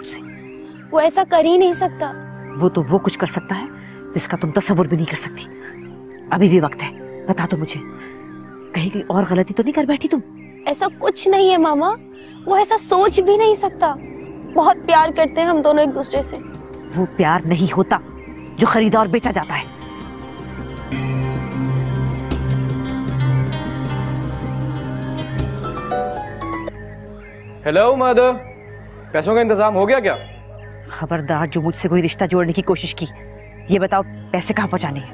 मुझसे। वो ऐसा कर ही नहीं सकता। वो तो वो कुछ कर सकता है जिसका तुम तसव्वुर भी नहीं कर सकती। अभी भी वक्त है, बता दो मुझे, कहीं कोई और गलती तो नहीं कर बैठी तुम? ऐसा कुछ नहीं है मामा, वो ऐसा सोच भी नहीं सकता। बहुत प्यार करते हैं हम दोनों एक दूसरे से। वो प्यार नहीं होता जो खरीदा और बेचा जाता है। हेलो मदर, पैसों का इंतजाम हो गया क्या? खबरदार जो मुझसे कोई रिश्ता जोड़ने की कोशिश की, ये बताओ पैसे कहाँ पहुँचाने हैं?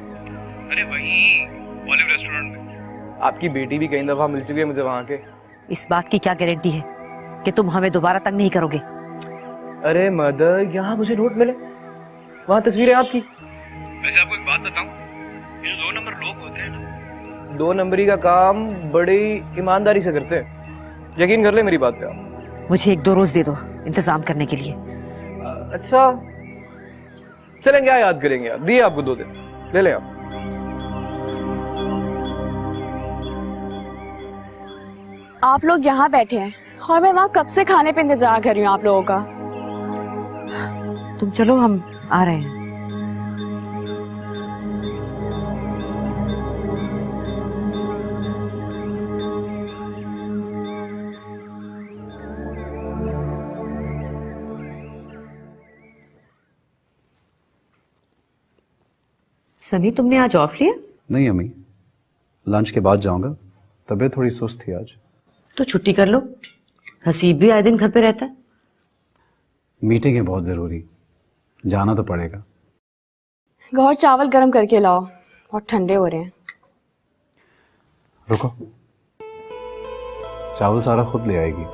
अरे वही ऑलिव रेस्टोरेंट में। आपकी बेटी भी कई दफा मिल चुकी है मुझे वहाँ के। इस बात की क्या गारंटी है कि तुम हमें दोबारा तंग नहीं करोगे? अरे मदर, यहाँ मुझे नोट मिले, वहाँ तस्वीरें आपकी। वैसे आपको एक बात बताऊं, ये जो 2 नंबर लोग होते हैं ना, 2 नंबरी का काम बड़ी ईमानदारी से करते हैं। यकीन कर ले मेरी बात पे आप। मुझे 1-2 रोज दे दो इंतजाम करने के लिए। अच्छा चलें, क्या याद करेंगे आप, दिए आपको 2 दिन, ले लें आप। आप लोग यहाँ बैठे हैं और मैं वहाँ कब से खाने पे इंतजार कर रही हूँ आप लोगों का। तुम चलो, हम आ रहे हैं। सभी, तुमने आज ऑफ लिया? नहीं अम्मी, लंच के बाद जाऊंगा, तबीयत थोड़ी सुस्त थी आज। तो छुट्टी कर लो, हसीब भी आए दिन घर पे रहता है। मीटिंग है बहुत जरूरी, जाना तो पड़ेगा। गौर चावल गर्म करके लाओ, बहुत ठंडे हो रहे हैं। रुको, चावल सारा खुद ले आएगी,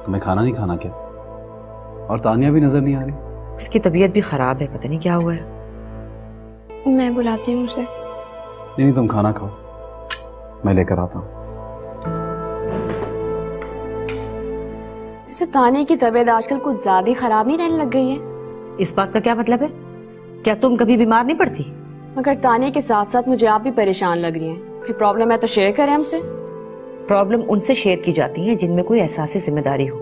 तुम्हें खाना नहीं खाना क्या? और तानिया भी नजर नहीं आ रही। उसकी तबीयत भी खराब है, पता नहीं क्या हुआ है। मैं बुलाती हूँ उसे। नहीं, तुम खाना खाओ, मैं लेकर आता हूँ। वैसे तानिया की तबीयत आजकल कुछ ज्यादा ही खराब नहीं रहने लग गई है। इस बात का क्या मतलब है? क्या तुम कभी बीमार नहीं पड़ती? मगर तानिया के साथ साथ मुझे आप भी परेशान लग रही हैं। फिर प्रॉब्लम है तो शेयर करें हमसे। प्रॉब्लम उनसे शेयर की जाती है जिनमें कोई एहसास जिम्मेदारी हो।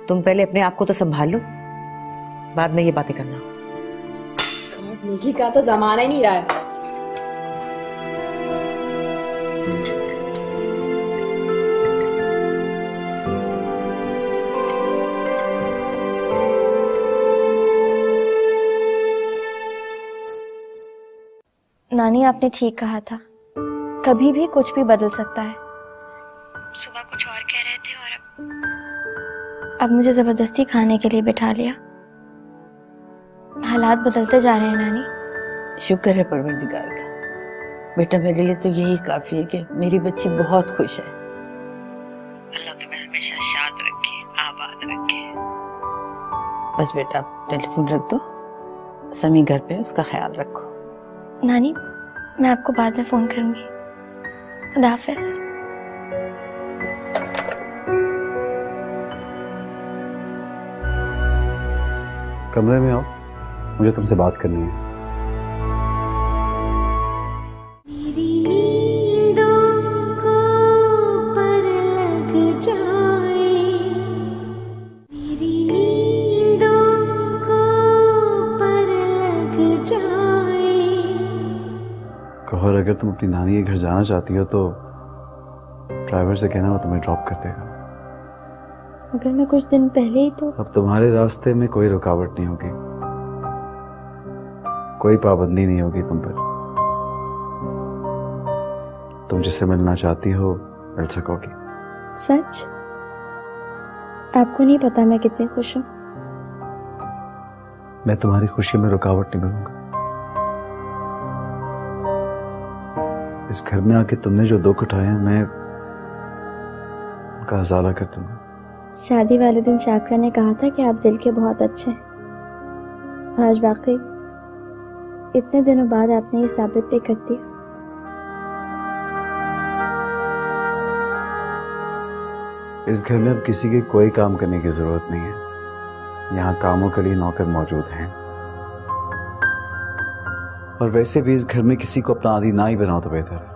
तुम पहले अपने आप को तो संभाल लो, बाद में ये बातें करना। निकी का तो जमाना ही नहीं रहा है। नानी, आपने ठीक कहा था, कभी भी कुछ भी बदल सकता है। सुबह कुछ और कह रहे थे और अब मुझे जबरदस्ती खाने के लिए बिठा लिया। हालात बदलते जा रहे हैं नानी। शुक्र है परवरदिगार का। बेटा, मेरे लिए तो यही काफी है कि मेरी बच्ची बहुत खुश है। अल्लाह तुम्हें हमेशा शाद रखे, आबाद रखे। बस बेटा, टेलीफोन रख दो, समी घर पे है, उसका ख्याल रखो। नानी, मैं आपको बाद में फोन करूंगी। खुदा हाफिज। कमरे में आओ, मुझे तुमसे बात करनी है। मेरी नींदों को पर लग जाए, मेरी नींदों को पर लग जाए। कहो, अगर तुम अपनी नानी के घर जाना चाहती हो तो ड्राइवर से कहना वो तुम्हें ड्रॉप कर देगा। मगर मैं कुछ दिन पहले ही तो। अब तुम्हारे रास्ते में कोई रुकावट नहीं होगी, कोई पाबंदी नहीं होगी तुम पर। तुम जिससे मिलना चाहती हो मिल सकोगी। सच? आपको नहीं पता मैं कितनी खुश हूँ। मैं तुम्हारी खुशी में रुकावट नहीं बनूंगा। इस घर में आके तुमने जो दुख उठाए हैं, मैं उनका हज़ाला कर दूंगा। शादी वाले दिन शाकरा ने कहा था कि आप दिल के बहुत अच्छे हैं, और आज वाकई इतने दिनों बाद आपने ये साबित भी कर दिया। इस घर में अब किसी के कोई काम करने की जरूरत नहीं है। यहाँ कामों के लिए नौकर मौजूद हैं, और वैसे भी इस घर में किसी को अपना आदी ना ही बनाओ तो बेहतर है।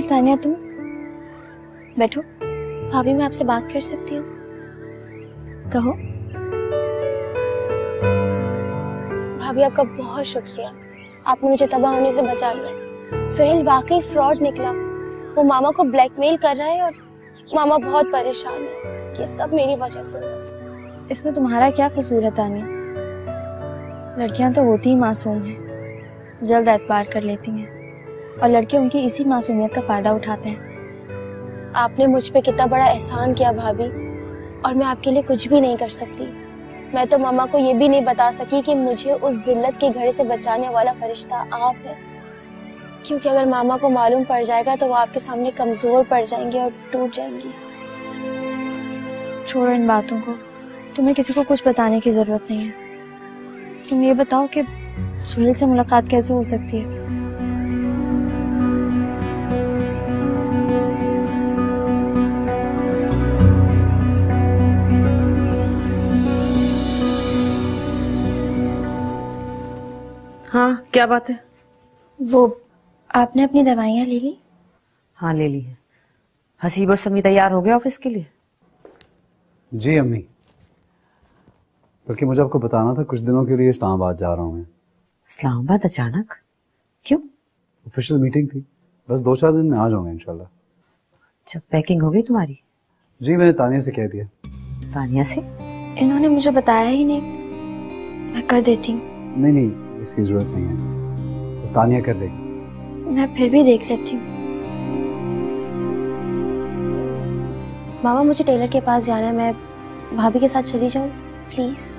तानिया तुम बैठो। भाभी मैं आपसे बात कर सकती हूँ? कहो। भाभी आपका बहुत शुक्रिया, आपने मुझे तबाह होने से बचा लिया। सुहेल वाकई फ्रॉड निकला, वो मामा को ब्लैकमेल कर रहा है और मामा बहुत परेशान है। ये सब मेरी वजह से हुआ। इसमें तुम्हारा क्या कसूर है तानिया? लड़कियां तो होती ही मासूम हैं, जल्द एतबार कर लेती हैं और लड़के उनकी इसी मासूमियत का फायदा उठाते हैं। आपने मुझ पे कितना बड़ा एहसान किया भाभी, और मैं आपके लिए कुछ भी नहीं कर सकती। मैं तो मामा को ये भी नहीं बता सकी कि मुझे उस जिल्लत के घड़े से बचाने वाला फरिश्ता आप है, क्योंकि अगर मामा को मालूम पड़ जाएगा तो वो आपके सामने कमजोर पड़ जाएंगे और टूट जाएंगी। छोड़ो इन बातों को, तुम्हें किसी को कुछ बताने की जरूरत नहीं है। तुम ये बताओ कि सुहेल से मुलाकात कैसे हो सकती है? हाँ, क्या बात है? वो आपने अपनी दवाइयाँ ले ली? हाँ, ले ली है। हसीब और समी तैयार हो गए ऑफिस के लिए? जी अम्मी, बल्कि मुझे आपको बताना था, कुछ दिनों के लिए इस्लामाबाद जा रहा हूँ मैं। इस्लामाबाद अचानक क्यों? ऑफिशियल मीटिंग थी, बस 2-4 दिन में आ जाऊंगा इंशाल्लाह। जब पैकिंग हो गई तुम्हारी? जी मैंने तानिया से कह दिया। तानिया से? इन्होंने मुझे बताया ही नहीं, मैं कर देती हूँ। नहीं, इसकी जरूरत नहीं है, तो तानिया कर लेगी। मैं फिर भी देख लेती हूँ। मामा मुझे टेलर के पास जाना है, मैं भाभी के साथ चली जाऊँ प्लीज?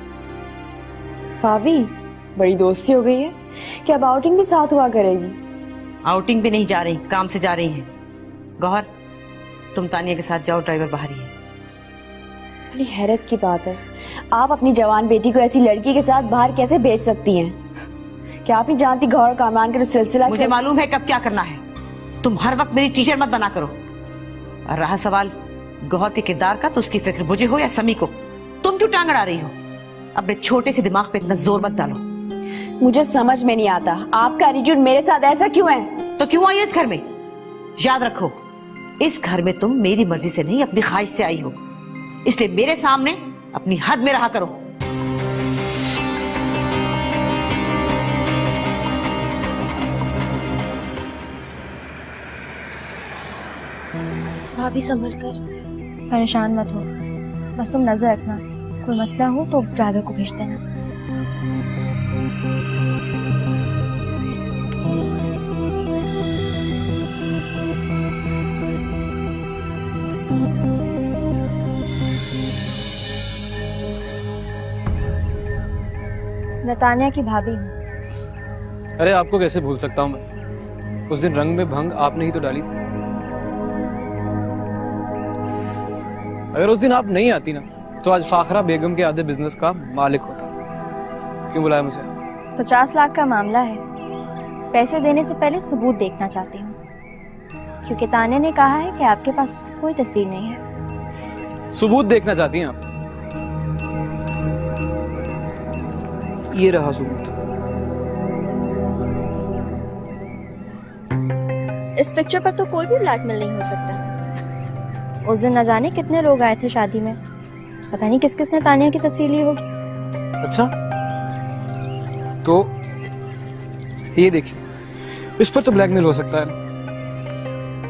भाभी बड़ी दोस्ती हो गई है कि अब आउटिंग भी साथ हुआ करेगी। आउटिंग भी नहीं जा रही, काम से जा रही है। गौहर, तुम तानिया के साथ जाओ, ड्राइवर बाहर ही है। बड़ी हैरत की बात है, आप अपनी जवान बेटी को ऐसी लड़की के साथ बाहर कैसे भेज सकती हैं? क्या आप नहीं जानती गौहर कामरान का जो सिलसिला? मुझे मालूम है कब क्या करना है। तुम हर वक्त मेरी टीचर मत बना करो। और रहा सवाल गौहर के किरदार का, तो उसकी फिक्र मुझे हो या समी को, तुम क्यों टांग अड़ा रही हो? अपने छोटे से दिमाग पे इतना जोर मत डालो। मुझे समझ में नहीं आता आपका एटीट्यूड मेरे साथ ऐसा क्यों है? तो क्यों आई इस घर में? याद रखो, इस घर में तुम मेरी मर्जी से नहीं, अपनी ख्वाहिश से आई हो, इसलिए मेरे सामने अपनी हद में रहा करो। भाभी संभल कर, परेशान मत हो, बस तुम नजर रखना, कोई मसला हो तो ड्राइवर को भेज देना। मैं तानिया की भाभी हूँ। अरे आपको कैसे भूल सकता हूँ मैं? उस दिन रंग में भंग आपने ही तो डाली थी। अगर उस दिन आप नहीं आती ना, तो आज फाखरा बेगम के आधे बिजनेस का मालिक होता। क्यों बुलाया मुझे? 50 लाख का मामला है, पैसे देने से पहले सबूत देखना चाहती हूँ, क्योंकि तानिया ने कहा है कि आपके पास उसकी कोई तस्वीर नहीं है। सबूत देखना चाहती हैं आप? ये रहा सबूत। इस पिक्चर पर तो कोई भी ब्लैकमेल नहीं हो सकता। उस दिन न जाने कितने लोग आए थे शादी में, पता नहीं किस किस ने तानिया की तस्वीर ली होगी। अच्छा, तो ये देखिए, इस पर तो ब्लैकमेल हो सकता है।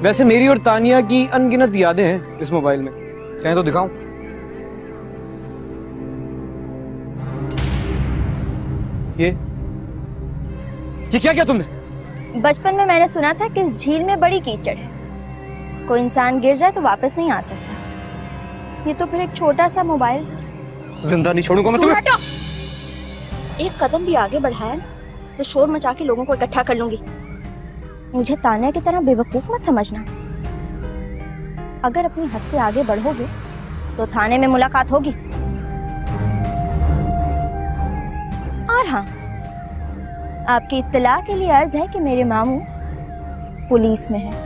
वैसे मेरी और तानिया की अनगिनत यादें हैं इस मोबाइल में, चाहे तो दिखाऊं? ये क्या किया तुमने? बचपन में मैंने सुना था कि इस झील में बड़ी कीचड़ है, कोई इंसान गिर जाए तो वापस नहीं आ सकता। ये तो फिर एक छोटा सा मोबाइल। जिंदा नहीं छोड़ूंगा मैं तुम्हें। एक कदम भी आगे बढ़ाया तो शोर मचा के लोगों को इकट्ठा कर लूंगी। मुझे तानिया की तरह बेवकूफ मत समझना। अगर अपनी हद से आगे बढ़ोगे तो थाने में मुलाकात होगी। और हाँ, आपकी इत्तला के लिए अर्ज है कि मेरे मामू पुलिस में है।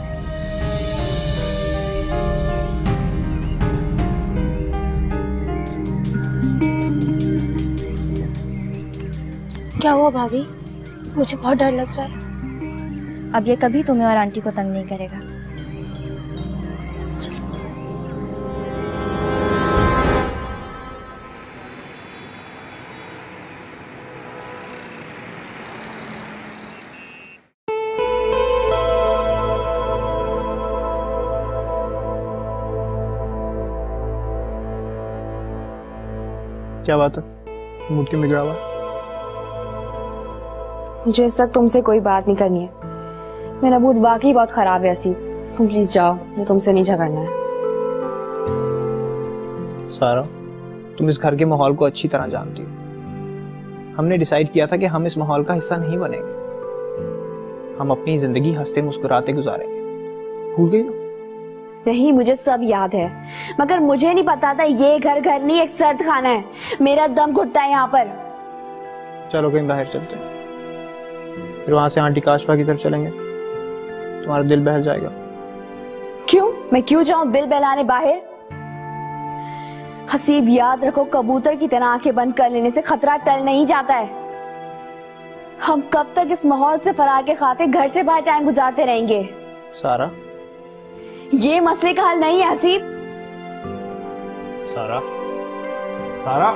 क्या हुआ भाभी? मुझे बहुत डर लग रहा है। अब ये कभी तुम्हें और आंटी को तंग नहीं करेगा। क्या बात है, मूड क्यों बिगड़ा हुआ? मुझे इस वक्त तुमसे कोई बात नहीं करनी है। मेरा मूड वाकई बहुत खराब है हसीब, तुम प्लीज जाओ, मुझे तुमसे नहीं झगड़ना है। सारा, तुम इस घर के माहौल को अच्छी तरह जानती हो। हमने डिसाइड किया था कि हम इस माहौल का हिस्सा नहीं बनेंगे। हम अपनी जिंदगी हंसते मुस्कुराते गुजारेंगे। भूल गई हो? नहीं, मुझे सब याद है, मगर मुझे नहीं पता था ये घर नहीं एक सर्द खाना है। मेरा दम घुटता है यहाँ पर। चलो कहीं बाहर चलते हैं, फिर वहां से आंटी काशफा की तरफ चलेंगे, तुम्हारा दिल बहल जाएगा। क्यों? मैं क्यों जाऊं दिल बहलाने बाहर? हसीब, याद रखो, कबूतर की तरह आंखें बंद कर लेने से खतरा टल नहीं जाता है। हम कब तक इस माहौल से फरार खाते घर से बाहर टाइम गुजारते रहेंगे? सारा, ये मसले का हल नहीं है हसीब। सारा, सारा,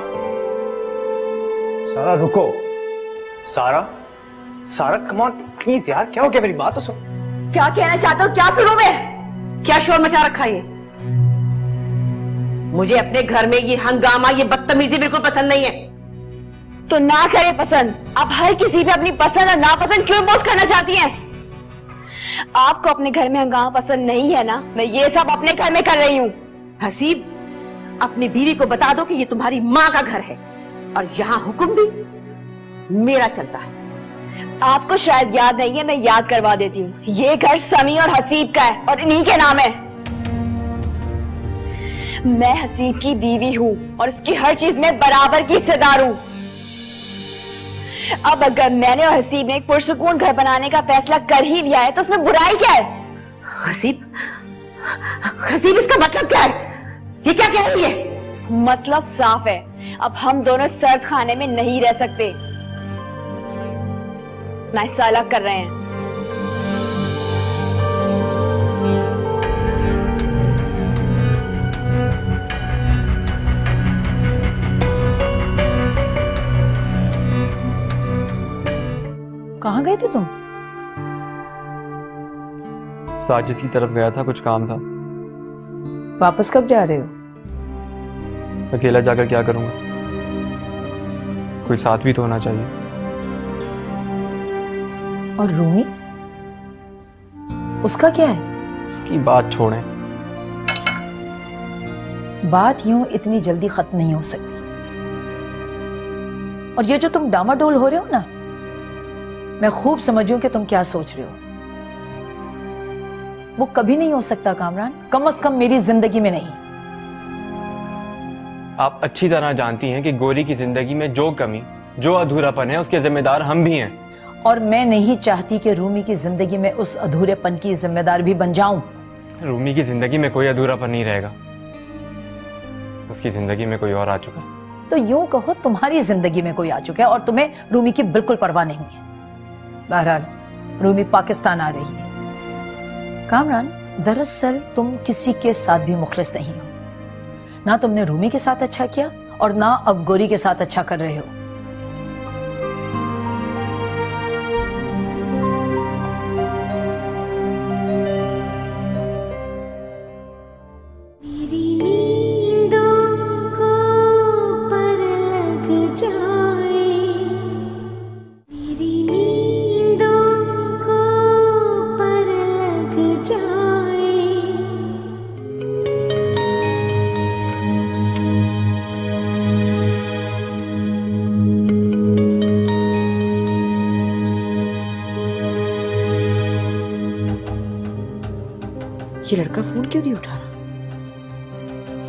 सारा रुको। सारा, सारा कम ऑन प्लीज यार, क्या हो गया? मेरी बात तो सुन। क्या कहना चाहते हो? क्या सुनूं मैं? क्या शोर मचा रखा है? मुझे अपने घर में ये हंगामा, ये बदतमीजी बिल्कुल पसंद नहीं है। तो ना करे पसंद। आप हर किसी पे अपनी पसंद और नापसंद क्यों इम्पोज करना चाहती हैं? आपको अपने घर में हंगामा पसंद नहीं है ना? मैं ये सब अपने घर में कर रही हूँ। हसीब, अपनी बीवी को बता दो कि ये तुम्हारी माँ का घर है और यहाँ हुक्म भी मेरा चलता है। आपको शायद याद नहीं है, मैं याद करवा देती हूँ। ये घर समी और हसीब का है और इन्हीं के नाम है। मैं हसीब की बीवी हूँ और इसकी हर चीज में बराबर की हिस्सेदार हूँ। अब अगर मैंने और हसीब ने एक पुरसुकून घर बनाने का फैसला कर ही लिया है तो उसमें बुराई क्या है? हसीब, हसीब, इसका मतलब क्या है? ये क्या कह रही है? मतलब साफ है, अब हम दोनों सर्द खाने में नहीं रह सकते। ना हिस्सा अलग कर रहे हैं। कहाँ गए थे तुम? साजिद की तरफ गया था, कुछ काम था। वापस कब जा रहे हो? अकेला जाकर क्या करूंगा? कोई साथ भी तो होना चाहिए। और रूमी, उसका क्या है? उसकी बात छोड़ें। बात यूं इतनी जल्दी खत्म नहीं हो सकती। और ये जो तुम डामाडोल हो रहे हो ना, मैं खूब समझूं कि तुम क्या सोच रहे हो। वो कभी नहीं हो सकता कामरान, कम से कम मेरी जिंदगी में नहीं। आप अच्छी तरह जानती हैं कि गोरी की जिंदगी में जो कमी, जो अधूरापन है, उसके जिम्मेदार हम भी हैं। और मैं नहीं चाहती कि रूमी की जिंदगी में उस अधूरेपन की जिम्मेदार भी बन जाऊं। रूमी की जिंदगी में कोई अधूरापन नहीं रहेगा, उसकी जिंदगी में कोई और आ चुका है। तो यूं कहो तुम्हारी जिंदगी में कोई आ चुका है और तुम्हें रूमी की बिल्कुल परवाह नहीं है। बहरहाल रूमी पाकिस्तान आ रही है। कामरान, दरअसल तुम किसी के साथ भी मुखलिस नहीं हो। ना तुमने रूमी के साथ अच्छा किया और ना अब गोरी के साथ अच्छा कर रहे हो। मेरी नींदों को पर लग जाए, मेरी नींदों को पर लग जाए। ये लड़का फोन क्यों नहीं उठा रहा?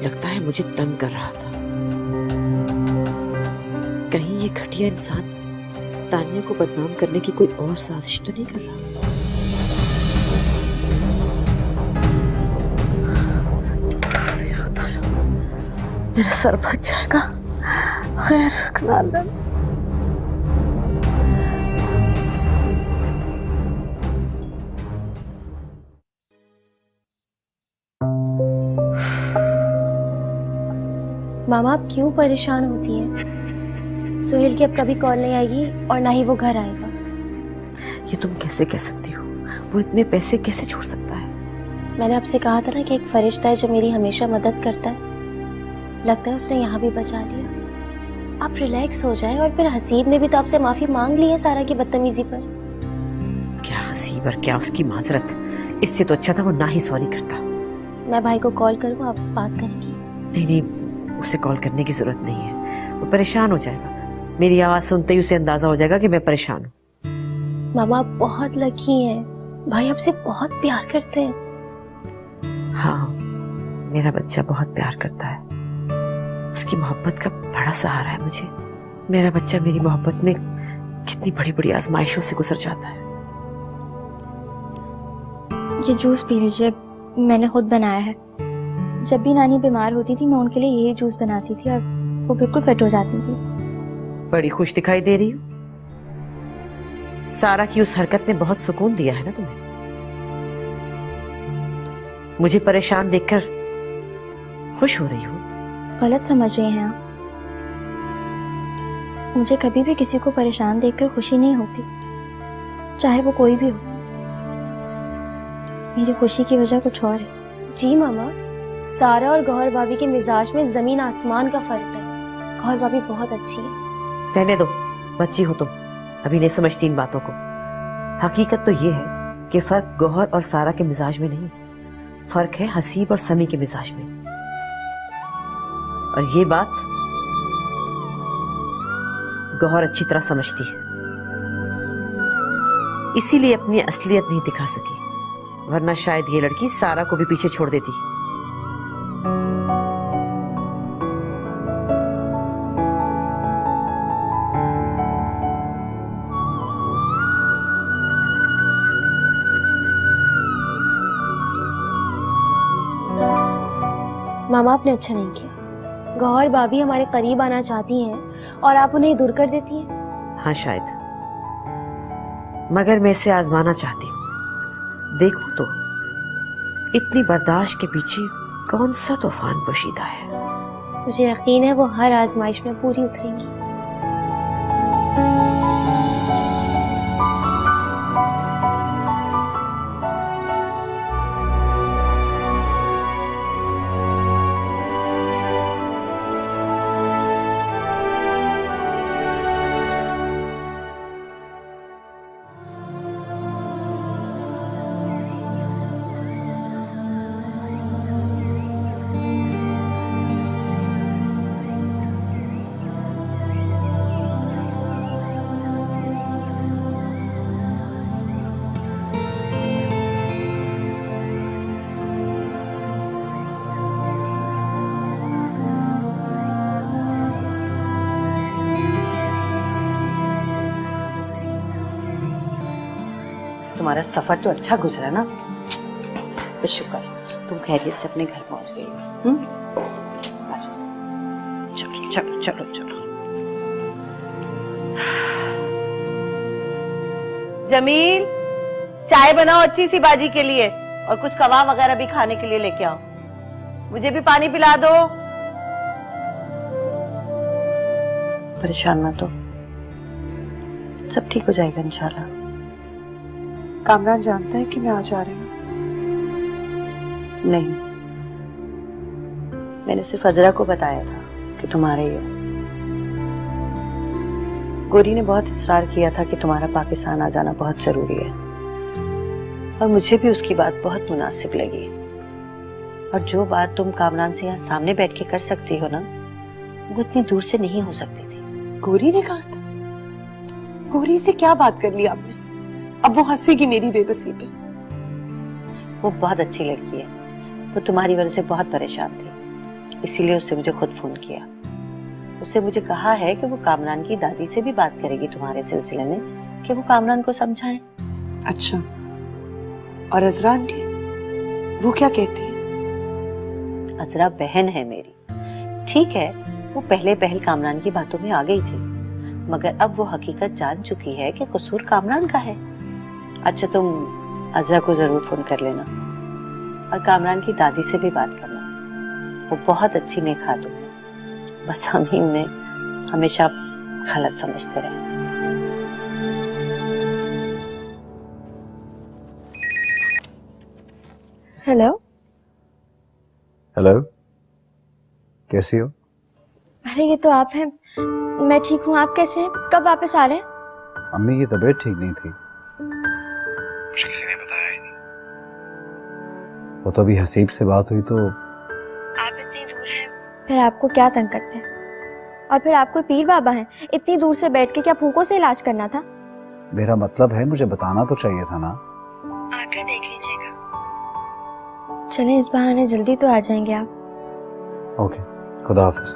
लगता है मुझे तंग कर रहा था। कहीं ये घटिया इंसान तानिया को बदनाम करने की कोई और साजिश तो नहीं कर रहा? मेरा सर फट जाएगा। खैर, मामा, आप क्यों परेशान होती हैं? सुहेल की अब कभी कॉल नहीं आएगी और ना ही वो घर आएगा। ये तुम कैसे कह सकती हो? वो इतने पैसे कैसे छोड़ सकता है? मैंने आपसे कहा था ना कि एक फरिश्ता है जो मेरी हमेशा मदद करता है। लगता है उसने यहाँ भी बचा लिया। आप रिलैक्स हो जाएं। और फिर हसीब ने भी तो आपसे माफी मांग ली है सारा की बदतमीजी पर। क्या हसीब और क्या उसकी माजरत, इससे तो अच्छा था वो ना ही सॉरी करता। मैं भाई को कॉल करूँ, आप बात करेंगी? नहीं नहीं, उसे कॉल करने की जरूरत नहीं है, वो परेशान हो जाएगा। मेरी आवाज सुनते ही उसे अंदाजा हो जाएगा कि मैं परेशान हूँ। मामा आप बहुत लकी हैं, भाई आपसे बहुत प्यार करते हैं। हाँ, मेरा बच्चा बहुत प्यार करता है, उसकी मोहब्बत का बड़ा सहारा है मुझे। मेरा बच्चा मेरी मोहब्बत में कितनी बड़ी बड़ी आजमाइशों से गुजर जाता है। ये जूस पी लीजिए, मैंने खुद बनाया है। जब भी नानी बीमार होती थी मैं उनके लिए यही जूस बनाती थी और वो बिल्कुल फिट हो जाती थी। बड़ी खुश दिखाई दे रही हो। सारा की उस हरकत ने बहुत सुकून दिया है ना तुम्हें। मुझे परेशान देखकर खुश हो रही हो। गलत समझ रही हैं आप। मुझे कभी भी किसी को परेशान देखकर खुशी नहीं होती, चाहे वो कोई भी हो। मेरी खुशी की वजह कुछ और है। जी मामा, सारा और गौहर भाभी के मिजाज में जमीन आसमान का फर्क है। गौहर भाभी बहुत अच्छी है। रहने दो, बच्ची हो तुम, अभी नहीं समझती इन बातों को। हकीकत तो ये है कि फर्क गौहर और सारा के मिजाज में नहीं, फर्क है हसीब और समी के मिजाज में। और ये बात गौहर अच्छी तरह समझती है, इसीलिए अपनी असलियत नहीं दिखा सकी, वरना शायद ये लड़की सारा को भी पीछे छोड़ देती। मामा आपने अच्छा नहीं किया। गौहर भाभी हमारे करीब आना चाहती हैं और आप उन्हें दूर कर देती हैं। हाँ शायद, मगर मैं इसे आजमाना चाहती हूँ। देखूं तो इतनी बर्दाश्त के पीछे कौन सा तूफान पोशीदा है। मुझे यकीन है वो हर आजमाइश में पूरी उतरेंगी। तुम्हारा सफर तो अच्छा गुजरा ना? बस शुक्र तुम खैरियत से अपने घर पहुंच गई हो। चलो चलो चलो चलो। जमील, चाय बनाओ अच्छी सी बाजी के लिए, और कुछ कबाब वगैरह भी खाने के लिए लेके आओ। मुझे भी पानी पिला दो। परेशान मत हो, सब ठीक हो जाएगा इंशाल्लाह। कामरान जानता है कि मैं आ जा रही हूँ? नहीं, मैंने सिर्फ अजरा को बताया था कि तुम आ रही हो। गोरी ने बहुत इस्रार किया था कि तुम्हारा पाकिस्तान आ जाना बहुत जरूरी है, और मुझे भी उसकी बात बहुत मुनासिब लगी। और जो बात तुम कामरान से यहाँ सामने बैठ के कर सकती हो ना, वो इतनी दूर से नहीं हो सकती थी। गोरी ने कहा था? गोरी से क्या बात कर ली आपने? अब वो हंसेगी मेरी बेबसी पे। वो बहुत अच्छी लड़की है, वो तुम्हारी वजह से बहुत परेशान थी, इसीलिए उसने मुझे खुद फोन किया। उससे मुझे कहा है कि वो कामरान की दादी से भी बात करेगी तुम्हारे सिलसिले में, कि वो कामरान को समझाएं। अच्छा, और अजरा आंटी, वो क्या कहती है? अजरा बहन है मेरी, ठीक है वो पहले पहल कामरान की बातों में आ गई थी, मगर अब वो हकीकत जान चुकी है कि कसूर कामरान का है। अच्छा, तुम अजरा को जरूर फोन कर लेना, और कामरान की दादी से भी बात करना, वो बहुत अच्छी नेक खातून है। बस हम ही उन्हें हमेशा गलत समझते रहे। हेलो। हेलो, कैसी हो? अरे ये तो आप हैं। मैं ठीक हूँ, आप कैसे हैं? कब वापस आ रहे हैं? अम्मी की तबीयत ठीक नहीं थी, मुझे किसी ने बताया ही नहीं। वो तो अभी हसीब से बात हुई तो। आप इतनी दूर हैं, फिर आपको क्या तंग करते हैं? और फिर आपको पीर बाबा हैं, इतनी दूर से बैठ के क्या फूंकों से इलाज करना था? मेरा मतलब है, मुझे बताना तो चाहिए था ना। आकर देख लीजिएगा। चलें, इस बहाने जल्दी तो आ जाएंगे आप। ओके, खुदा हाफिज।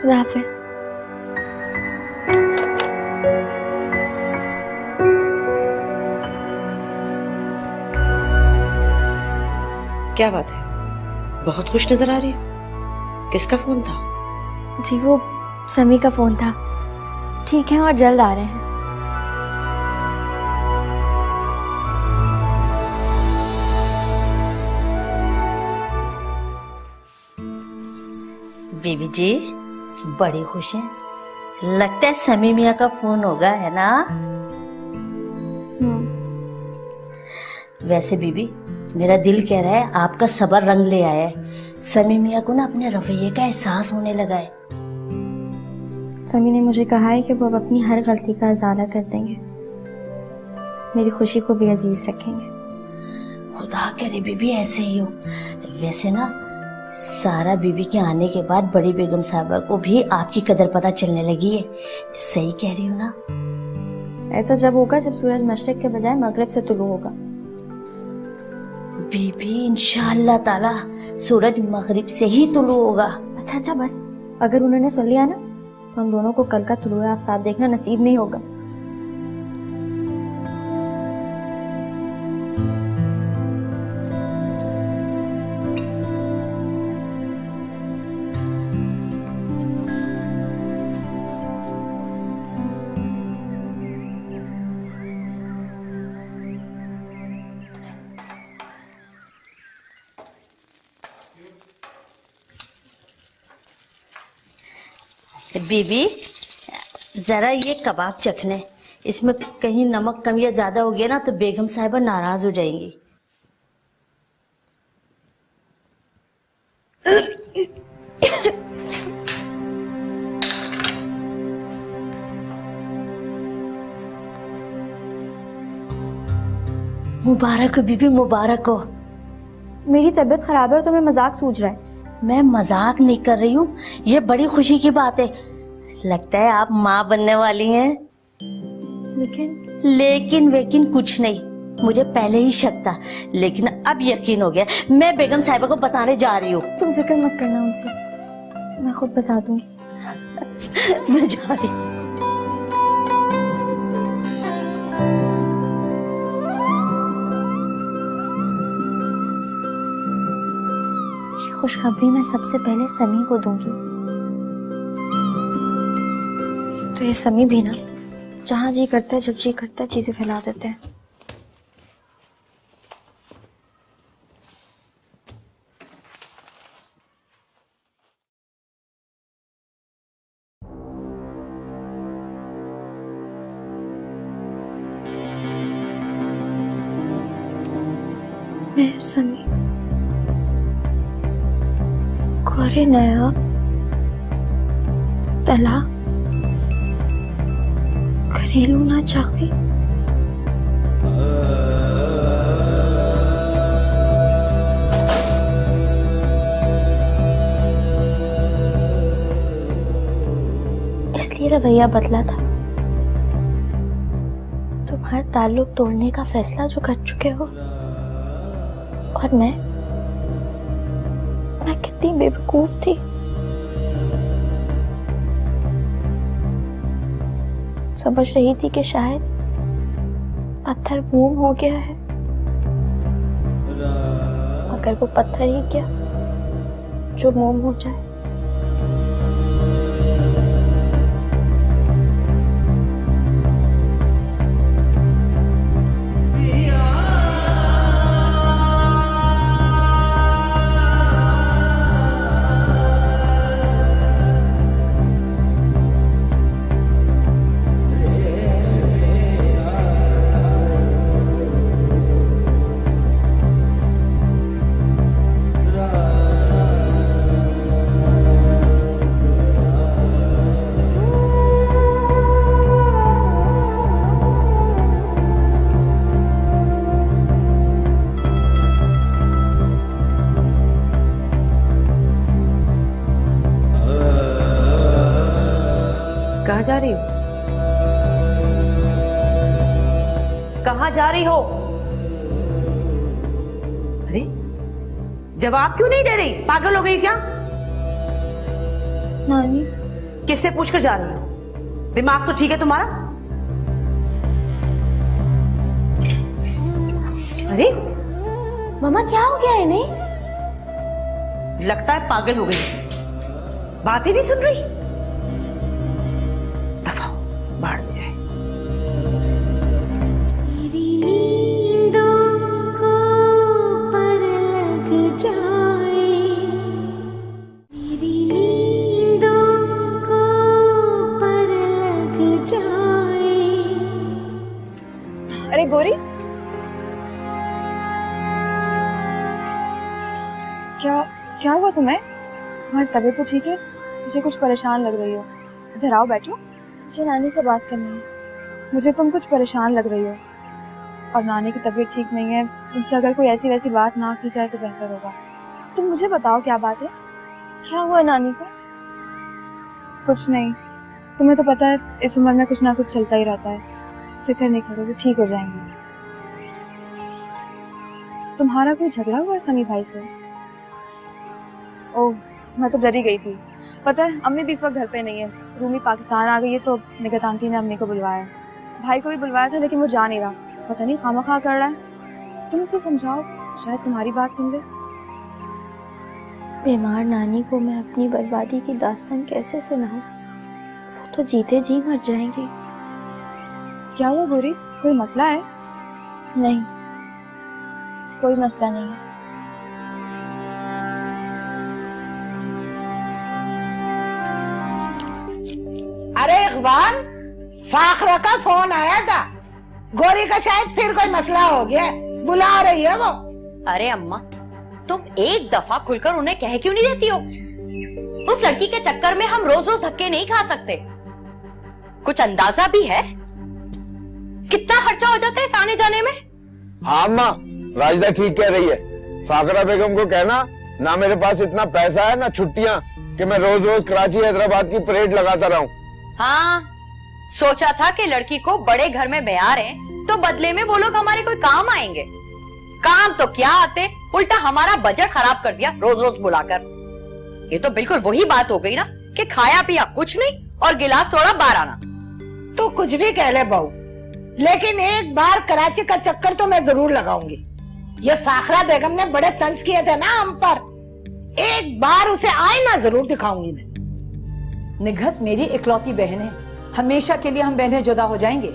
खुदा हाफिज। क्या बात है, बहुत खुश नजर आ रही हो। किसका फोन था? जी वो समी का फोन था। ठीक है और जल्द आ रहे हैं। बीबी जी बड़ी खुश हैं, लगता है समी मियाँ का फोन होगा, है ना? वैसे बीबी मेरा दिल कह रहा है आपका सब्र रंग ले आया है। समी मियाँ को ना अपने रवैये का एहसास होने लगा है। समी ने मुझे कहा है कि वो अब अपनी हर गलती का इजारा कर देंगे, मेरी खुशी को भी अजीज रखेंगे। खुदा करे बीबी ऐसे ही हो। वैसे ना सारा बीबी के आने के बाद बड़ी बेगम साहबा को भी आपकी कदर पता चलने लगी है। सही कह रही हूँ ना? ऐसा जब होगा जब सूरज मशरिक के बजाय मगरिब से तुलू होगा। बीबी इंशाअल्लाह ताला सूरज मगरिब से ही तुलू होगा। अच्छा बस, अगर उन्होंने सुन लिया ना तो हम दोनों को कल का तुलू आफ्ताब देखना नसीब नहीं होगा। बीबी जरा ये कबाब चखने, इसमें कहीं नमक कम या ज्यादा हो गया ना तो बेगम साहिबा नाराज हो जाएंगी। मुबारक हो बीबी, मुबारक हो। मेरी तबीयत खराब है और तुम्हें मजाक सूझ रहा है। मैं मजाक नहीं कर रही हूँ, ये बड़ी खुशी की बात है। लगता है आप माँ बनने वाली हैं। लेकिन वेकिन कुछ नहीं, मुझे पहले ही शक था लेकिन अब यकीन हो गया। मैं बेगम साहिबा को बताने जा रही हूँ। तुम जिक्र मत करना उनसे, मैं खुद बता दूंगी। मैं जा रही हूँ। खुशखबरी मैं सबसे पहले समी को दूंगी, तो ये समी भी ना जहां जी करता है जब जी करता है चीजें फैला देते हैं। मैं समी करे नया तलाक घरेलू ना चाहती। इसलिए रवैया बदला था। तुम हर ताल्लुक तोड़ने का फैसला जो कर चुके हो, और मैं कितनी बेवकूफ थी। समझ रही थी कि शायद पत्थर मोम हो गया है, मगर वो पत्थर ही क्या जो मोम हो जाए। कहाँ जा रही हो? कहाँ जा रही हो? अरे जवाब क्यों नहीं दे रही? पागल हो गई क्या? नानी, किससे पूछकर जा रही हो? दिमाग तो ठीक है तुम्हारा? अरे मम्मा क्या हो गया इन्हें? लगता है पागल हो गई, बात ही नहीं सुन रही। दफा हो, बाहर में जाए। मेरी नींदों को पर लग जाए, मेरी नींदों को पर लग जाए। अरे गौरी, क्या हुआ तुम्हें? तुम्हारी तबीयत तो ठीक है? मुझे कुछ परेशान लग रही हो। इधर आओ, बैठो। मुझे नानी से बात करनी है। मुझे तुम कुछ परेशान लग रही हो और नानी की तबीयत ठीक नहीं है। उनसे अगर कोई ऐसी वैसी बात ना की जाए तो बेहतर होगा। तुम मुझे बताओ क्या बात है? क्या हुआ नानी को? कुछ नहीं, तुम्हें तो पता है इस उम्र में कुछ ना कुछ चलता ही रहता है। फिक्र नहीं करोगे, ठीक हो जाएंगे। तुम्हारा कोई झगड़ा हुआ सनी भाई से? ओह, मैं तो डरी गई थी। पता है अम्मी भी इस वक्त घर पे नहीं है, रूमी पाकिस्तान आ गई है, तो निगत आंटी ने अम्मी को बुलवाया। भाई को भी बुलवाया था लेकिन वो जा नहीं रहा, पता नहीं खामखा कर रहा है। तुम उसे समझाओ, शायद तुम्हारी बात सुन ले। बीमार नानी को मैं अपनी बर्बादी की दास्तान कैसे सुनाऊं? वो तो जीते जी मर जाएंगी। क्या हुआ गौरी, कोई मसला है? नहीं, कोई मसला नहीं है। अरे इकबाल, फाखरा का फोन आया था। गोरी का शायद फिर कोई मसला हो गया, बुला रही है वो। अरे अम्मा, तुम एक दफा खुलकर उन्हें कह क्यों नहीं देती हो? उस लड़की के चक्कर में हम रोज रोज धक्के नहीं खा सकते। कुछ अंदाजा भी है कितना खर्चा हो जाता है इस आने जाने में? हाँ अम्मा, राजदा ठीक कह रही है। फाकरा बेगम को कहना ना मेरे पास इतना पैसा है ना छुट्टियां कि मैं रोज रोज कराची हैदराबाद की परेड लगाता रहूं। हाँ, सोचा था कि लड़की को बड़े घर में ब्याह रहे तो बदले में वो लोग हमारे कोई काम आएंगे। काम तो क्या आते, उल्टा हमारा बजट खराब कर दिया रोज रोज बुलाकर। ये तो बिल्कुल वही बात हो गई ना कि खाया पिया कुछ नहीं और गिलास थोड़ा बार आना। तू कुछ भी कह ले बहू, लेकिन एक बार कराची का चक्कर तो मैं जरूर लगाऊंगी। ये फाखरा बेगम ने बड़े तंज किए थे ना हम पर, एक बार उसे आईना जरूर दिखाऊंगी मैं। निघत मेरी इकलौती बहन है, हमेशा के लिए हम बहनें जुदा हो जाएंगे।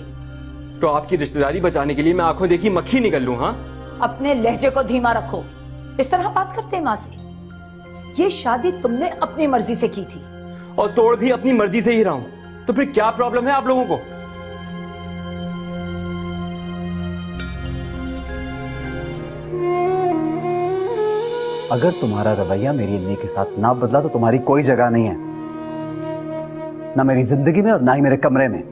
तो आपकी रिश्तेदारी बचाने के लिए मैं आंखों देखी मक्खी निकल लूं? हाँ, अपने लहजे को धीमा रखो। इस तरह बात करते हैं माँ से? ये शादी तुमने अपनी मर्जी से की थी और तोड़ भी अपनी मर्जी से ही रहा हूं, तो फिर क्या प्रॉब्लम है आप लोगों को? अगर तुम्हारा रवैया मेरी अम्मी के साथ ना बदला तो तुम्हारी कोई जगह नहीं है, ना मेरी जिंदगी में और ना ही मेरे कमरे में।